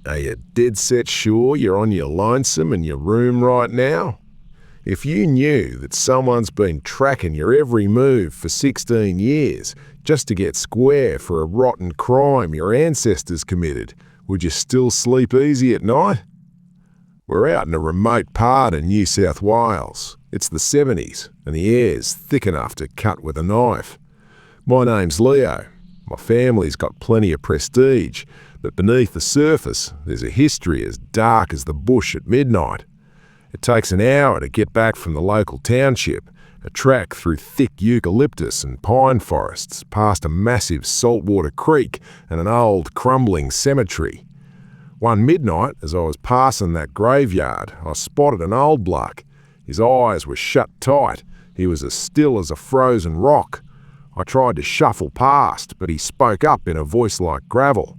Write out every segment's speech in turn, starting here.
Are you dead set sure you're on your lonesome in your room right now? If you knew that someone's been tracking your every move for 16 years just to get square for a rotten crime your ancestors committed, would you still sleep easy at night? We're out in a remote part of New South Wales. It's the 70s, and the air's thick enough to cut with a knife. My name's Leo. My family's got plenty of prestige, but beneath the surface, there's a history as dark as the bush at midnight. It takes an hour to get back from the local township, a track through thick eucalyptus and pine forests, past a massive saltwater creek and an old, crumbling cemetery. One midnight, as I was passing that graveyard, I spotted an old bloke. His eyes were shut tight. He was as still as a frozen rock. I tried to shuffle past, but he spoke up in a voice like gravel.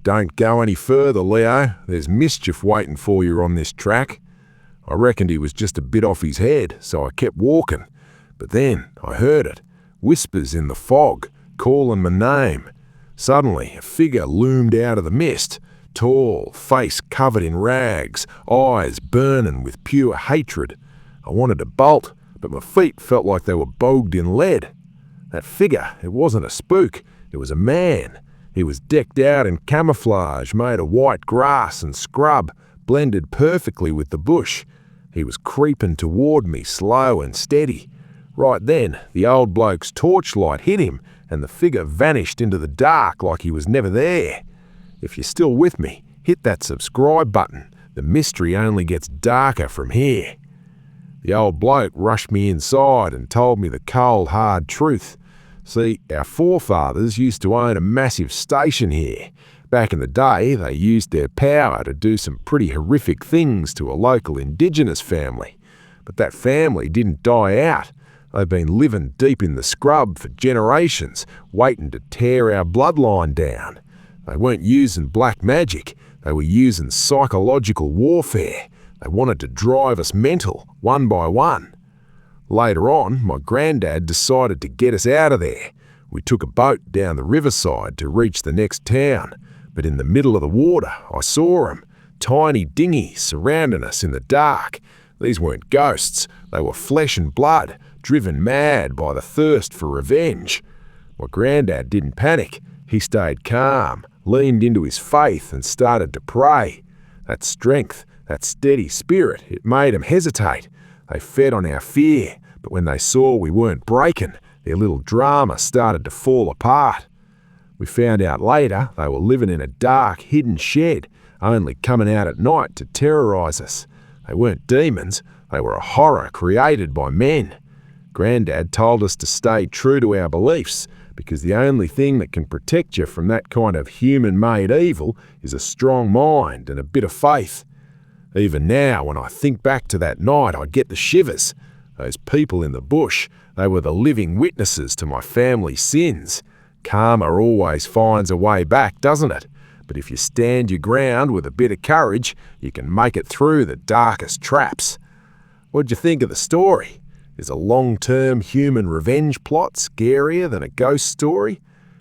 "Don't go any further, Leo. There's mischief waiting for you on this track." I reckoned he was just a bit off his head, so I kept walking. But then I heard it, whispers in the fog, calling my name. Suddenly, a figure loomed out of the mist, tall, face covered in rags, eyes burning with pure hatred. I wanted to bolt, but my feet felt like they were bogged in lead. That figure, it wasn't a spook, it was a man. He was decked out in camouflage made of white grass and scrub, blended perfectly with the bush. He was creeping toward me, slow and steady. Right then, the old bloke's torchlight hit him, and the figure vanished into the dark like he was never there. If you're still with me, hit that subscribe button. The mystery only gets darker from here. The old bloke rushed me inside and told me the cold, hard truth. See, our forefathers used to own a massive station here. Back in the day, they used their power to do some pretty horrific things to a local indigenous family. But that family didn't die out. They've been living deep in the scrub for generations, waiting to tear our bloodline down. They weren't using black magic. They were using psychological warfare. They wanted to drive us mental, one by one. Later on, my granddad decided to get us out of there. We took a boat down the riverside to reach the next town. But in the middle of the water, I saw them, tiny dinghies surrounding us in the dark. These weren't ghosts, they were flesh and blood, driven mad by the thirst for revenge. My granddad didn't panic. He stayed calm, leaned into his faith and started to pray. That strength, that steady spirit, it made them hesitate. They fed on our fear, but when they saw we weren't breaking, their little drama started to fall apart. We found out later they were living in a dark, hidden shed, only coming out at night to terrorise us. They weren't demons, they were a horror created by men. Grandad told us to stay true to our beliefs, because the only thing that can protect you from that kind of human-made evil is a strong mind and a bit of faith. Even now, when I think back to that night, I get the shivers. Those people in the bush, they were the living witnesses to my family's sins. Karma always finds a way back, doesn't it? But if you stand your ground with a bit of courage, you can make it through the darkest traps. What'd you think of the story? Is a long-term human revenge plot scarier than a ghost story?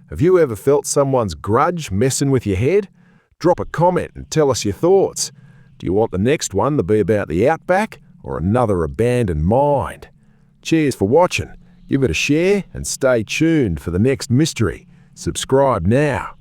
Have you ever felt someone's grudge messing with your head? Drop a comment and tell us your thoughts. Do you want the next one to be about the Outback or another abandoned mind? Cheers for watching. Give it a share and stay tuned for the next mystery. Subscribe now.